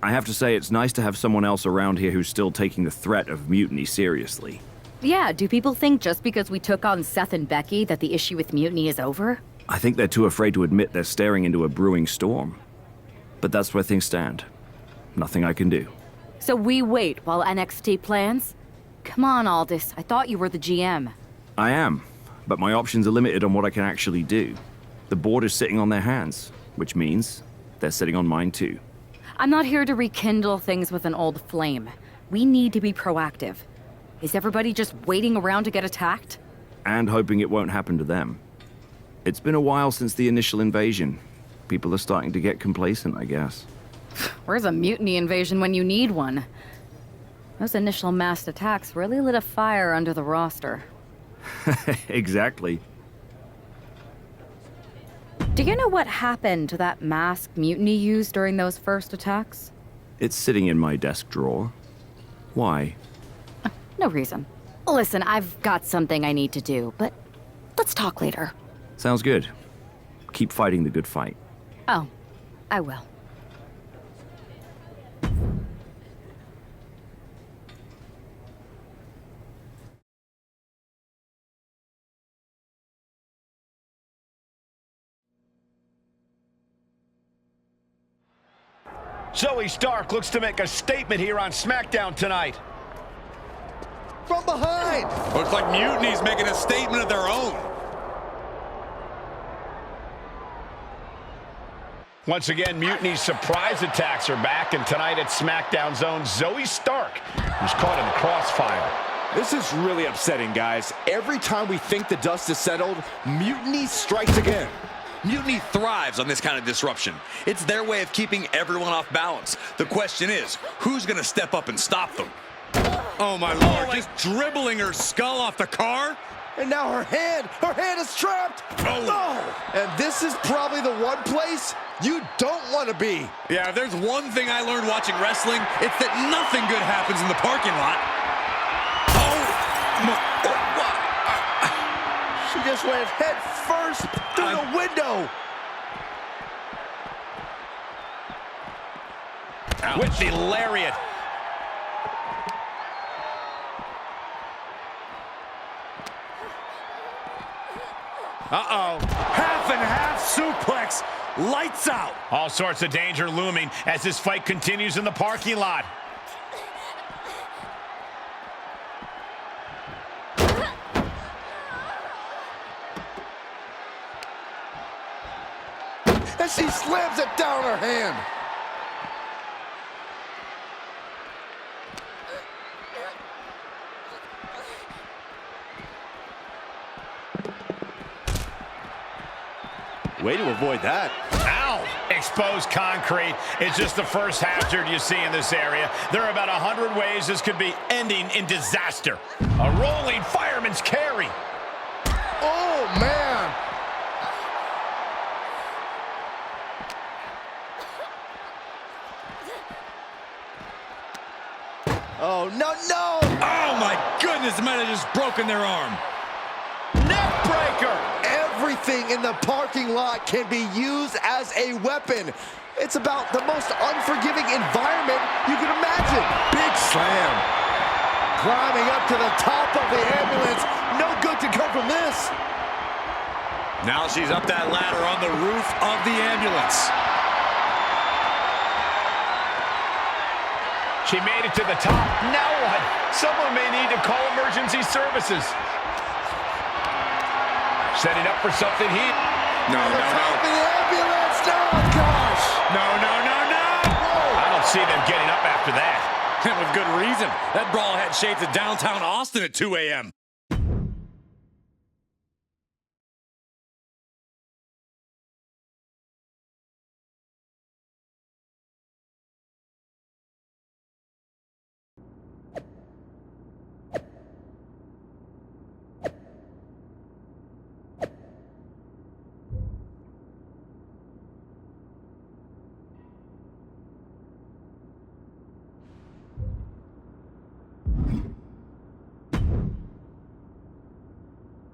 I have to say it's nice to have someone else around here who's still taking the threat of mutiny seriously. Yeah, do people think just because we took on Seth and Becky that the issue with mutiny is over? I think they're too afraid to admit they're staring into a brewing storm. But that's where things stand. Nothing I can do. So we wait while NXT plans? Come on, Aldous, I thought you were the GM. I am, but my options are limited on what I can actually do. The board is sitting on their hands, which means they're sitting on mine too. I'm not here to rekindle things with an old flame. We need to be proactive. Is everybody just waiting around to get attacked? And hoping it won't happen to them. It's been a while since the initial invasion. People are starting to get complacent, I guess. Where's a mutiny invasion when you need one? Those initial massed attacks really lit a fire under the roster. Exactly. Do you know what happened to that masked mutiny used during those first attacks? It's sitting in my desk drawer. Why? No reason. Listen, I've got something I need to do, but let's talk later. Sounds good. Keep fighting the good fight. Oh, I will. Zoe Stark looks to make a statement here on SmackDown tonight. From behind! Looks like Mutiny's making a statement of their own. Once again, Mutiny's surprise attacks are back, and tonight at SmackDown's own Zoe Stark, who's caught in the crossfire. This is really upsetting, guys. Every time we think the dust is settled, Mutiny strikes again. Mutiny thrives on this kind of disruption. It's their way of keeping everyone off balance. The question is, who's going to step up and stop them? Oh, my Lord, just dribbling her skull off the car? And now her hand is trapped. Oh. And this is probably the one place you don't want to be. Yeah, if there's one thing I learned watching wrestling, it's that nothing good happens in the parking lot. She just went head first through the window. Ouch. With the lariat. Uh-oh. Half and half suplex. Lights out. All sorts of danger looming as this fight continues in the parking lot. And she slams it down her hand. Way to avoid that. Ow! Exposed concrete is just the first hazard you see in this area. There are about 100 ways this could be ending in disaster. A rolling fireman's carry. Oh, man. Oh, no, no! Oh, my goodness, might have just broken their arm. Neck breaker! Everything in the parking lot can be used as a weapon. It's about the most unforgiving environment you can imagine. Big slam. Climbing up to the top of the ambulance. No good to come from this. Now she's up that ladder on the roof of the ambulance. She made it to the top. Now what? Someone may need to call emergency services. Setting up for something here. No, no, no. The ambulance. No, gosh. No, no, no, no. I don't see them getting up after that. And with good reason. That brawl had shades of downtown Austin at 2 a.m.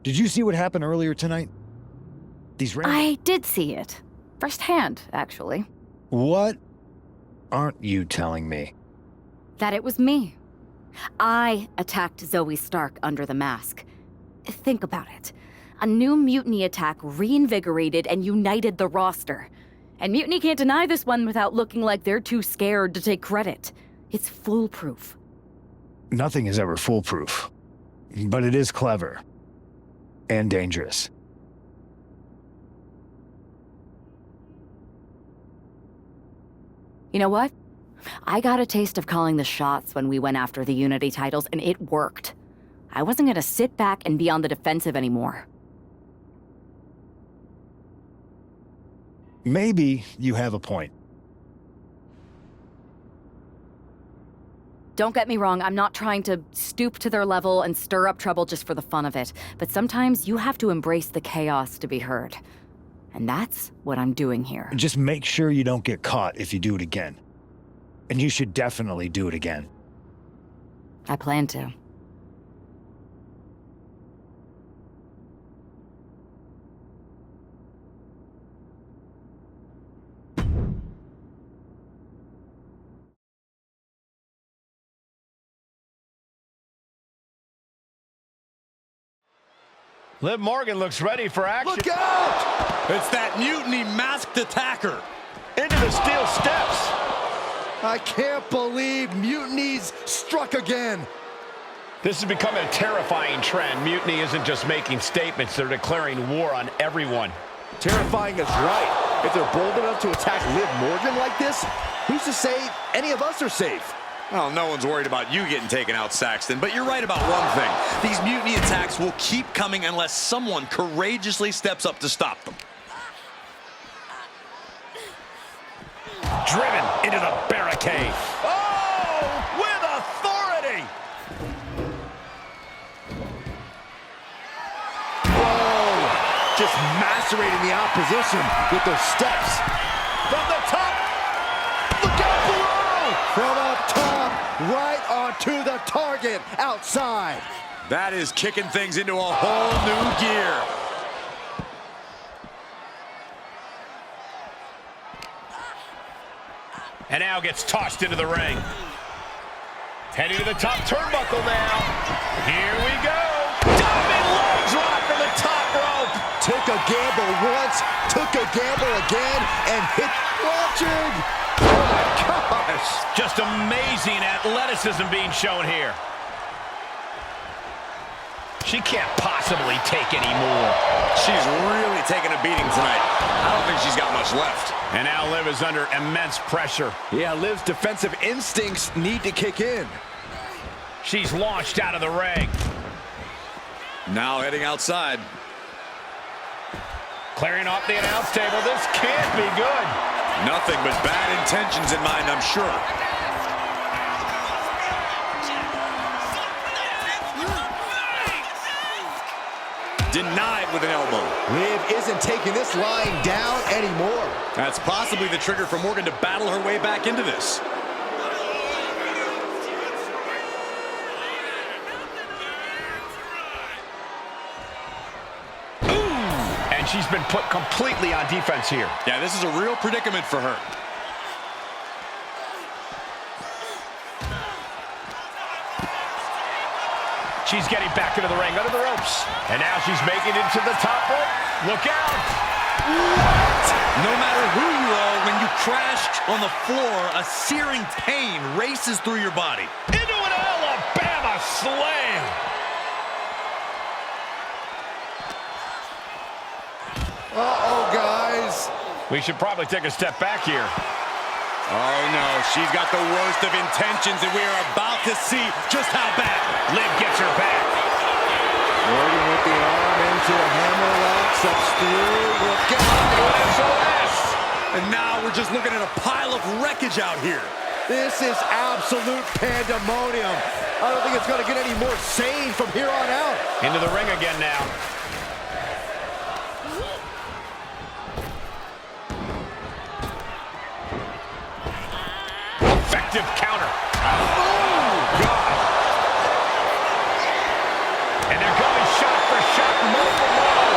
Did you see what happened earlier tonight? These I did see it. Firsthand, actually. What aren't you telling me? That it was me. I attacked Zoe Stark under the mask. Think about it. A new mutiny attack reinvigorated and united the roster. And Mutiny can't deny this one without looking like they're too scared to take credit. It's foolproof. Nothing is ever foolproof. But it is clever. And dangerous. You know what? I got a taste of calling the shots when we went after the Unity titles, and it worked. I wasn't gonna sit back and be on the defensive anymore. Maybe you have a point. Don't get me wrong, I'm not trying to stoop to their level and stir up trouble just for the fun of it, but sometimes you have to embrace the chaos to be heard. And that's what I'm doing here. Just make sure you don't get caught if you do it again. And you should definitely do it again. I plan to. Liv Morgan looks ready for action. Look out! It's that Mutiny masked attacker. Into the steel steps. I can't believe Mutiny's struck again. This is becoming a terrifying trend. Mutiny isn't just making statements, they're declaring war on everyone. Terrifying is right. If they're bold enough to attack Liv Morgan like this, who's to say any of us are safe? Well, no one's worried about you getting taken out, Saxton, but you're right about one thing. These mutiny attacks will keep coming unless someone courageously steps up to stop them. Driven into the barricade. Oh, with authority. Whoa! Just macerating the opposition with those steps. From the top. Look out below! From up top, right onto the target outside. That is kicking things into a whole new gear. And now gets tossed into the ring. Heading to the top turnbuckle now. Here we go. Diving leg drop from the top rope. Took a gamble once, took a gamble again, and hit launching. Oh my gosh! Just amazing athleticism being shown here. She can't possibly take any more. She's really taking a beating tonight. I don't think she's got much left. And now Liv is under immense pressure. Yeah, Liv's defensive instincts need to kick in. She's launched out of the ring. Now heading outside. Clearing off the announce table. This can't be good. Nothing but bad intentions in mind, I'm sure. Denied with an elbow. Liv isn't taking this lying down anymore. That's possibly the trigger for Morgan to battle her way back into this. And she's been put completely on defense here. Yeah, this is a real predicament for her. She's getting back into the ring, under the ropes. And now she's making it to the top rope. Look out! What? No matter who you are, when you crash on the floor, a searing pain races through your body. Into an Alabama slam! Uh-oh, guys. We should probably take a step back here. Oh, no, she's got the worst of intentions, and we are about to see just how bad. Liv gets her back. Morgan with the arm into a hammerlock, steps through, look out. SOS! And now we're just looking at a pile of wreckage out here. This is absolute pandemonium. I don't think it's going to get any more sane from here on out. Into the ring again now. Effective counter. Oh, God. And they're going shot for shot, low for low.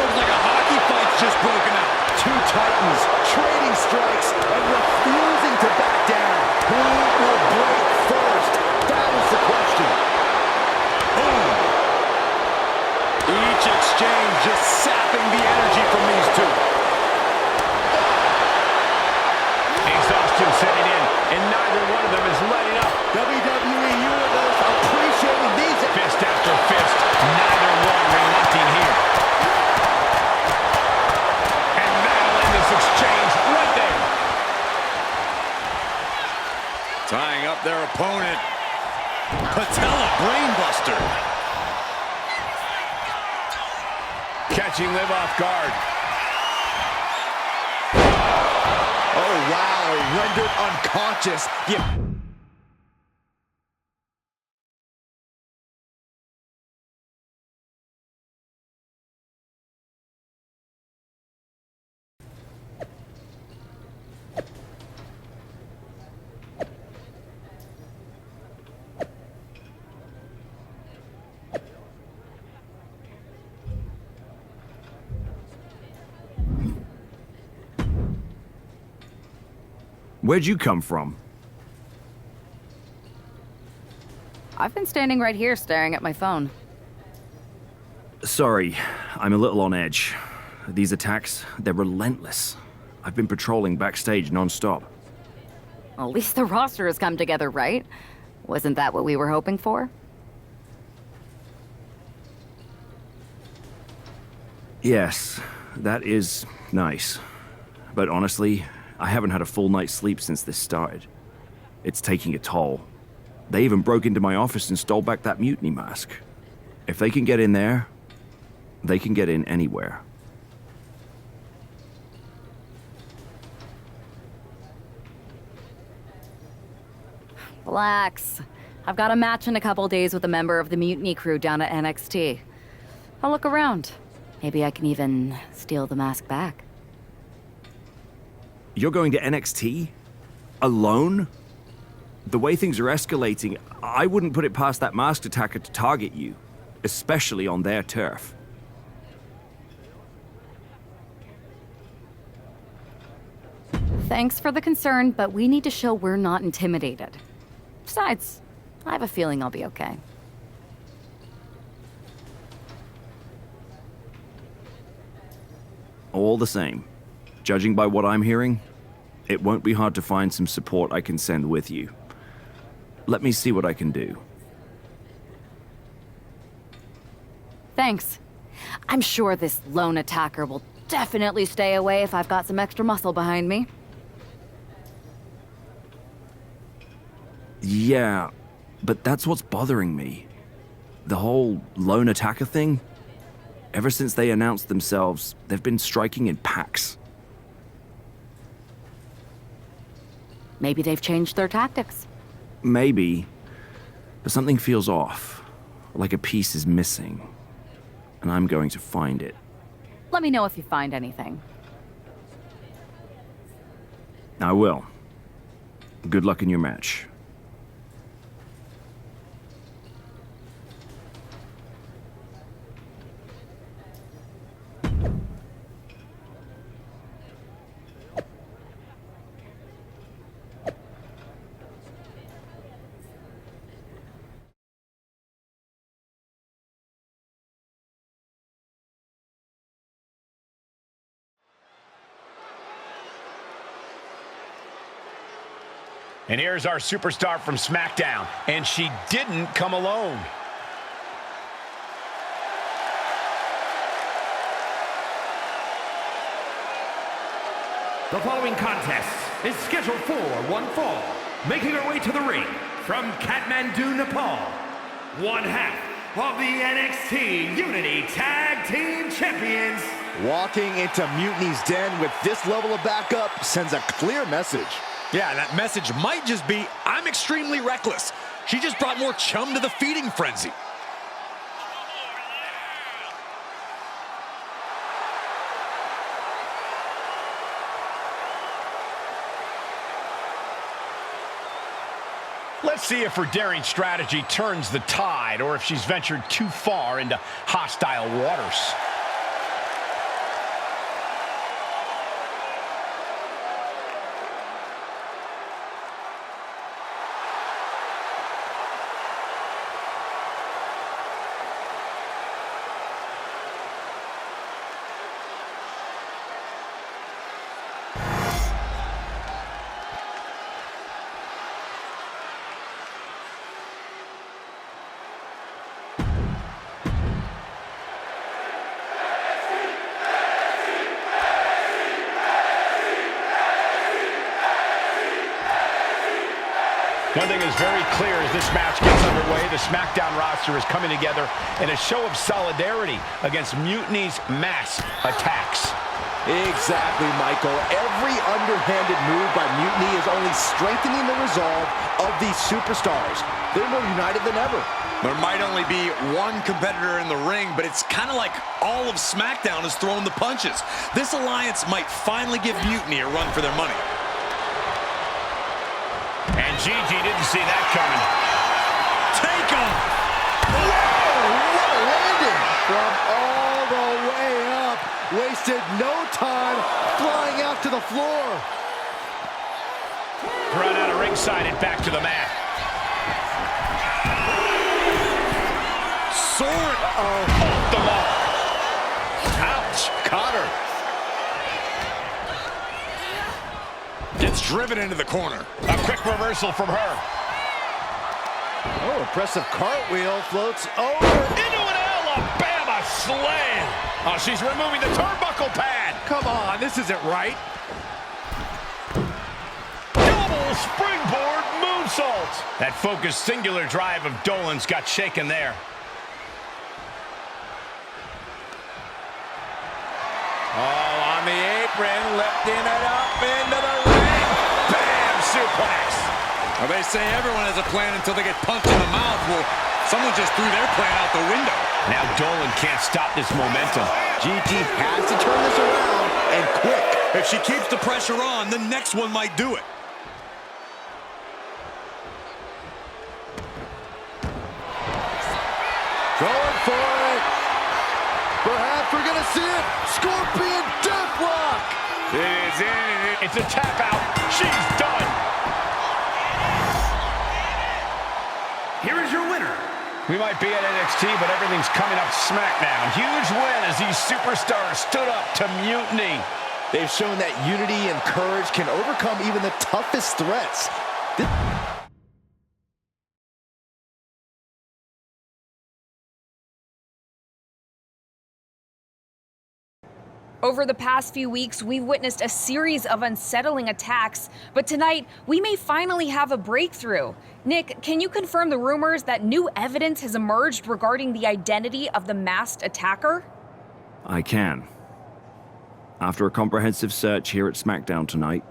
Looks like a hockey fight's just broken out. Two Titans trading strikes and refusing to back down. Who will break first? That is the question. Boom. Each exchange just sapping the energy from these two. Exhaustion setting in, and neither one of them is letting up. WWE Universe appreciating these. Fist after fist, neither one relenting here. And that'll end this exchange right there. Tying up their opponent. Patella brainbuster. Catching Liv off guard. Oh, wow, rendered unconscious. Yeah. Where'd you come from? I've been standing right here staring at my phone. Sorry, I'm a little on edge. These attacks, they're relentless. I've been patrolling backstage non-stop. Well, at least the roster has come together, right? Wasn't that what we were hoping for? Yes, that is nice. But honestly, I haven't had a full night's sleep since this started. It's taking a toll. They even broke into my office and stole back that mutiny mask. If they can get in there, they can get in anywhere. Relax. I've got a match in a couple days with a member of the mutiny crew down at NXT. I'll look around. Maybe I can even steal the mask back. You're going to NXT? Alone? The way things are escalating, I wouldn't put it past that masked attacker to target you, especially on their turf. Thanks for the concern, but we need to show we're not intimidated. Besides, I have a feeling I'll be okay. All the same, judging by what I'm hearing, it won't be hard to find some support I can send with you. Let me see what I can do. Thanks. I'm sure this lone attacker will definitely stay away if I've got some extra muscle behind me. Yeah, but that's what's bothering me. The whole lone attacker thing? Ever since they announced themselves, they've been striking in packs. Maybe they've changed their tactics. Maybe, but something feels off, like a piece is missing, and I'm going to find it. Let me know if you find anything. I will. Good luck in your match. And here's our superstar from SmackDown, and she didn't come alone. The following contest is scheduled for one fall. Making her way to the ring from Kathmandu, Nepal, one half of the NXT Unity Tag Team Champions. Walking into Mutiny's den with this level of backup sends a clear message. Yeah, that message might just be, I'm extremely reckless. She just brought more chum to the feeding frenzy. Let's see if her daring strategy turns the tide, or if she's ventured too far into hostile waters. One thing is very clear as this match gets underway, the SmackDown roster is coming together in a show of solidarity against Mutiny's mass attacks. Exactly, Michael. Every underhanded move by Mutiny is only strengthening the resolve of these superstars. They're more united than ever. There might only be one competitor in the ring, but it's kind of like all of SmackDown is throwing the punches. This alliance might finally give Mutiny a run for their money. And Gigi didn't see that coming. Take him! Whoa, what a landing! From all the way up. Wasted no time flying out to the floor. Run out of ringside and back to the mat. Sword! Off the wall. Ouch. Caught her. Gets driven into the corner. A quick reversal from her. Oh, impressive cartwheel, floats over. Into an Alabama slam. Oh, she's removing the turnbuckle pad. Come on, this isn't right. Double springboard moonsault. That focused singular drive of Dolan's got shaken there. Oh, on the apron, lifting it up into the ring. Bam! Suplex. Well, they say everyone has a plan until they get punched in the mouth. Well, someone just threw their plan out the window. Now Dolan can't stop this momentum. Gigi has to turn this around, and quick. If she keeps the pressure on, the next one might do it. Going for it. Perhaps we're going to see it. Scorpion Deathlock. It is in. It's a tap out. She's done. Here is your winner. We might be at NXT, but everything's coming up SmackDown. Huge win as these superstars stood up to Mutiny. They've shown that unity and courage can overcome even the toughest threats. Over the past few weeks, we've witnessed a series of unsettling attacks, but tonight, we may finally have a breakthrough. Nick, can you confirm the rumors that new evidence has emerged regarding the identity of the masked attacker? I can. After a comprehensive search here at SmackDown tonight,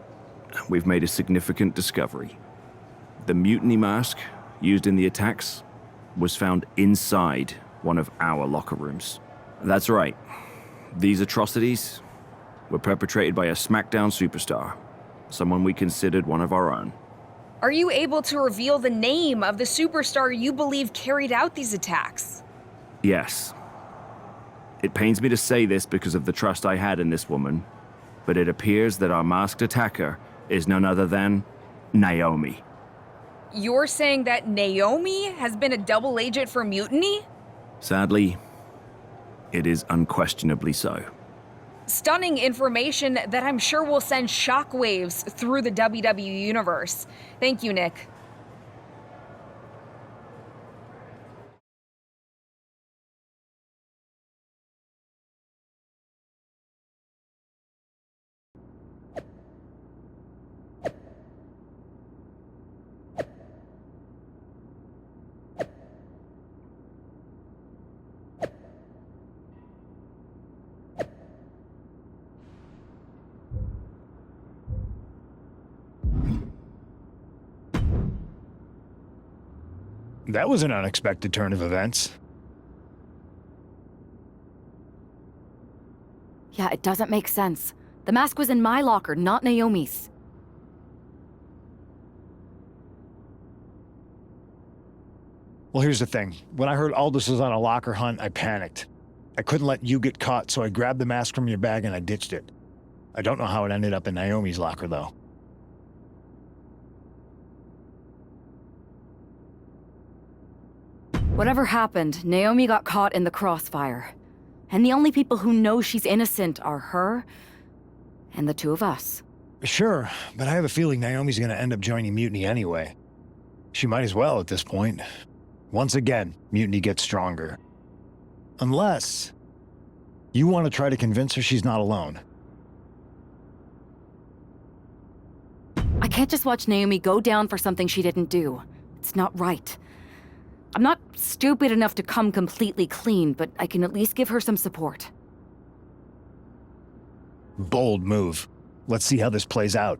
we've made a significant discovery. The mutiny mask used in the attacks was found inside one of our locker rooms. That's right. These atrocities were perpetrated by a SmackDown superstar, someone we considered one of our own. Are you able to reveal the name of the superstar you believe carried out these attacks? Yes. It pains me to say this because of the trust I had in this woman, but it appears that our masked attacker is none other than Naomi. You're saying that Naomi has been a double agent for Mutiny? Sadly, it is unquestionably so. Stunning information that I'm sure will send shockwaves through the WWE universe. Thank you, Nick. That was an unexpected turn of events. Yeah, it doesn't make sense. The mask was in my locker, not Naomi's. Well, here's the thing. When I heard Aldous was on a locker hunt, I panicked. I couldn't let you get caught, so I grabbed the mask from your bag and I ditched it. I don't know how it ended up in Naomi's locker, though. Whatever happened, Naomi got caught in the crossfire. And the only people who know she's innocent are her and the two of us. Sure, but I have a feeling Naomi's gonna end up joining Mutiny anyway. She might as well at this point. Once again, Mutiny gets stronger. Unless you want to try to convince her she's not alone. I can't just watch Naomi go down for something she didn't do. It's not right. I'm not stupid enough to come completely clean, but I can at least give her some support. Bold move. Let's see how this plays out.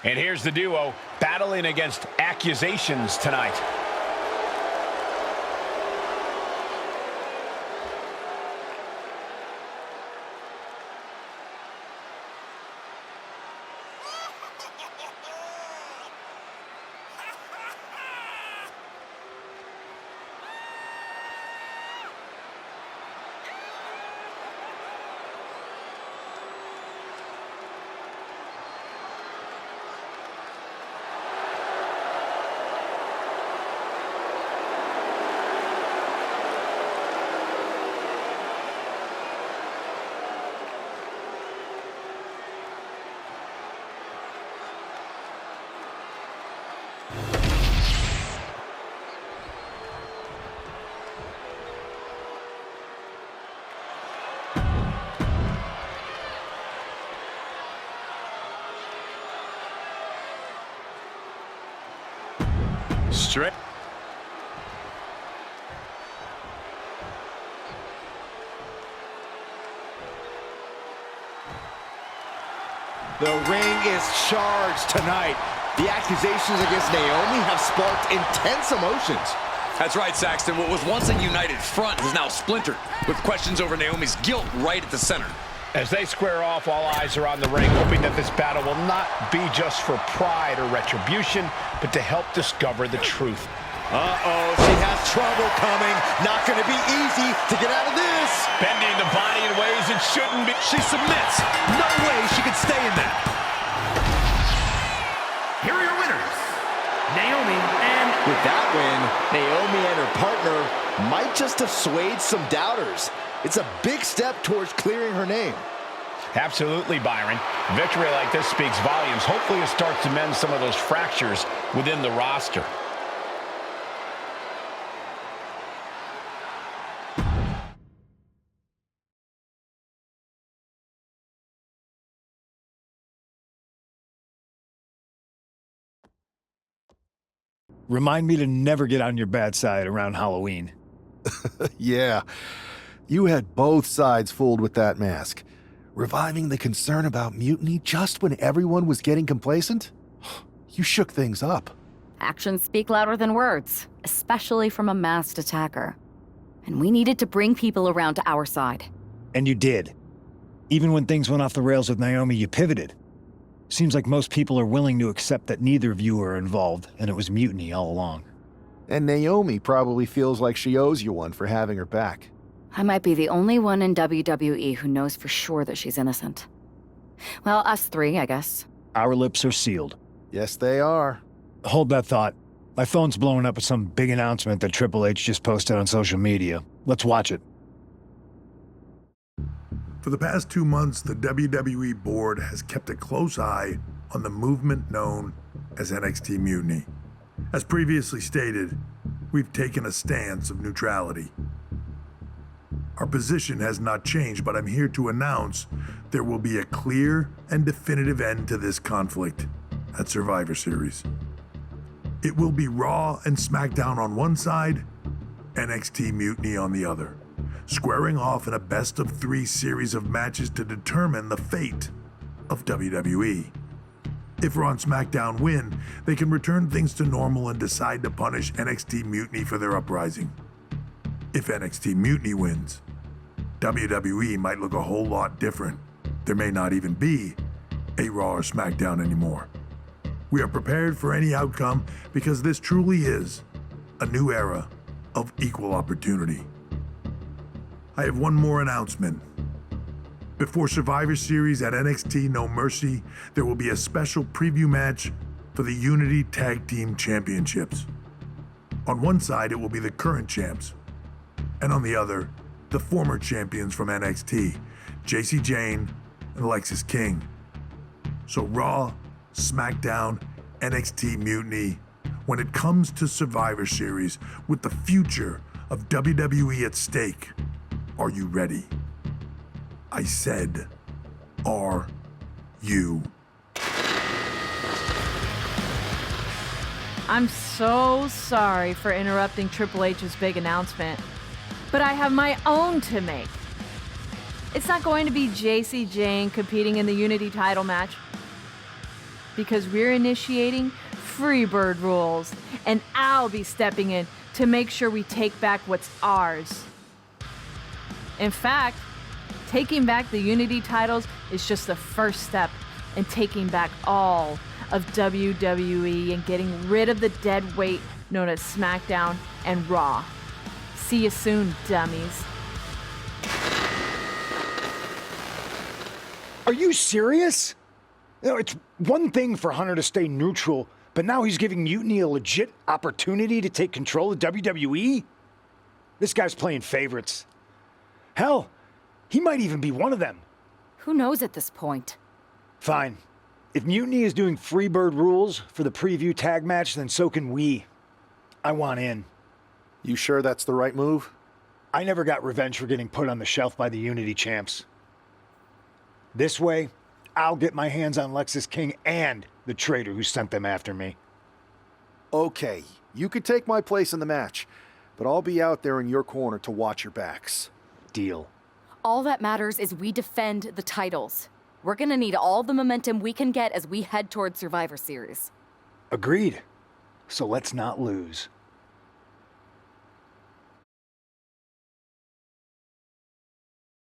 And here's the duo battling against accusations tonight. Straight. The ring is charged tonight. The accusations against Naomi have sparked intense emotions. That's right, Saxton. What was once a united front is now splintered, with questions over Naomi's guilt right at the center. As they square off, all eyes are on the ring, hoping that this battle will not be just for pride or retribution, but to help discover the truth. Uh-oh, she has trouble coming. Not going to be easy to get out of this. Bending the body in ways it shouldn't be. She submits. No way she could stay in that. Here are your winners, Naomi and... With that win, Naomi and her partner might just have swayed some doubters. It's a big step towards clearing her name. Absolutely, Byron. Victory like this speaks volumes. Hopefully it starts to mend some of those fractures within the roster. Remind me to never get on your bad side around Halloween. Yeah, you had both sides fooled with that mask. Reviving the concern about mutiny just when everyone was getting complacent? You shook things up. Actions speak louder than words, especially from a masked attacker. And we needed to bring people around to our side. And you did. Even when things went off the rails with Naomi, you pivoted. Seems like most people are willing to accept that neither of you are involved, and it was mutiny all along. And Naomi probably feels like she owes you one for having her back. I might be the only one in WWE who knows for sure that she's innocent. Well, us three, I guess. Our lips are sealed. Yes, they are. Hold that thought. My phone's blowing up with some big announcement that Triple H just posted on social media. Let's watch it. For the past 2 months, the WWE board has kept a close eye on the movement known as NXT Mutiny. As previously stated, we've taken a stance of neutrality. Our position has not changed, but I'm here to announce there will be a clear and definitive end to this conflict at Survivor Series. It will be Raw and SmackDown on one side, NXT Mutiny on the other, squaring off in a best-of-3 series of matches to determine the fate of WWE. If Raw and SmackDown win, they can return things to normal and decide to punish NXT Mutiny for their uprising. If NXT Mutiny wins, WWE might look a whole lot different. There may not even be a Raw or SmackDown anymore. We are prepared for any outcome because this truly is a new era of equal opportunity. I have one more announcement. Before Survivor Series at NXT No Mercy, there will be a special preview match for the Unity Tag Team Championships. On one side, it will be the current champs, and on the other, the former champions from NXT, Jacy Jayne and Lexis King. So Raw, SmackDown, NXT Mutiny, when it comes to Survivor Series with the future of WWE at stake, are you ready? I said, are you? I'm so sorry for interrupting Triple H's big announcement, but I have my own to make. It's not going to be Jacy Jayne competing in the Unity title match, because we're initiating Freebird rules, and I'll be stepping in to make sure we take back what's ours. In fact, taking back the Unity titles is just the first step in taking back all of WWE and getting rid of the dead weight known as SmackDown and Raw. See you soon, dummies. Are you serious? You know, it's one thing for Hunter to stay neutral, but now he's giving Mutiny a legit opportunity to take control of WWE? This guy's playing favorites. Hell, he might even be one of them. Who knows at this point? Fine. If Mutiny is doing Freebird rules for the preview tag match, then so can we. I want in. You sure that's the right move? I never got revenge for getting put on the shelf by the Unity champs. This way, I'll get my hands on Lexis King and the traitor who sent them after me. Okay, you could take my place in the match, but I'll be out there in your corner to watch your backs. Deal. All that matters is we defend the titles. We're gonna need all the momentum we can get as we head towards Survivor Series. Agreed. So let's not lose.